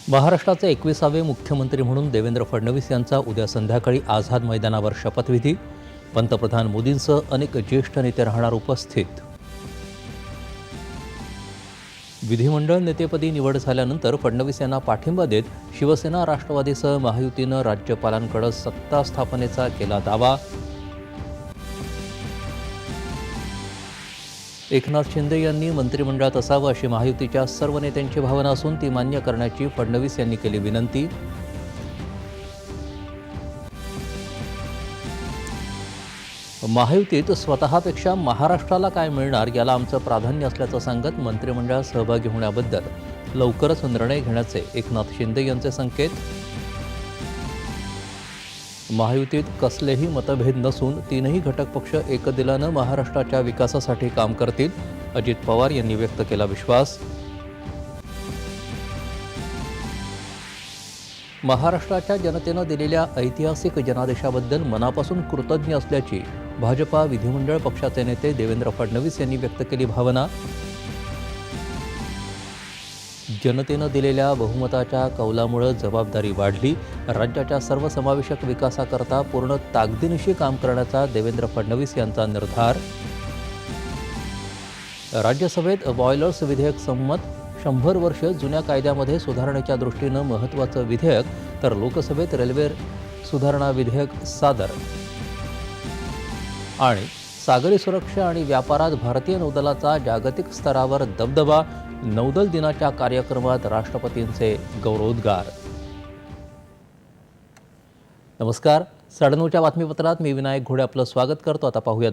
महाराष्ट्राचे 21वे मुख्यमंत्री म्हणून देवेंद्र फडणवीस यांचा उद्या संध्याकाळी आझाद मैदानावर शपथविधी. पंतप्रधान मोदींसह अनेक ज्येष्ठ नेते राहणार उपस्थित. विधिमंडळ नेतेपदी निवड झाल्यानंतर फडणवीस यांना पाठिंबा देत शिवसेना राष्ट्रवादीसह महायुतीनं राज्यपालांकडे सत्ता स्थापनेचा केला दावा. एकनाथ शिंदे यांनी मंत्रिमंडळात असावं अशी महायुतीच्या सर्व नेत्यांची भावना असून ती मान्य करण्याची फडणवीस यांनी केली विनंती. महायुतीत स्वतःपेक्षा महाराष्ट्राला काय मिळणार याला आमचं प्राधान्य असल्याचं सांगत मंत्रिमंडळात सहभागी होण्याबद्दल लवकरच निर्णय घेण्याचे एकनाथ शिंदे यांचे संकेत. महायुतीत कसलेही मतभेद नसून तीनही घटक पक्ष एकदिलानं महाराष्ट्राच्या विकासासाठी काम करतील, अजित पवार यांनी व्यक्त केला विश्वास. महाराष्ट्राच्या जनतेनं दिलेल्या ऐतिहासिक जनादेशाबद्दल मनापासून कृतज्ञ असल्याची भाजपा विधिमंडळ पक्षाचे नेते देवेंद्र फडणवीस यांनी व्यक्त केली भावना. जनतेनं दिलेल्या बहुमताच्या कौलामुळे जबाबदारी वाढली. राज्याच्या सर्वसमावेशक विकासाकरता पूर्ण ताकदीनिशी काम करण्याचा देवेंद्र फडणवीस यांचा निर्धार. राज्यसभेत बॉयलर्स विधेयक संमत. 100 वर्ष जुन्या कायद्यामध्ये सुधारणेच्या दृष्टीनं महत्त्वाचं विधेयक, तर लोकसभेत रेल्वे सुधारणा विधेयक सादर. आणि सागरी सुरक्षा आणि व्यापारात भारतीय नौदलाचा जागतिक स्तरावर दबदबा. नौदल दिनाच्या कार्यक्रमात राष्ट्रपतींचे गौरवोद्गार. नमस्कार, 9:30च्या बातमीपत्रात मी विनायक घोडे आपलं स्वागत करतो. आता पाहूयात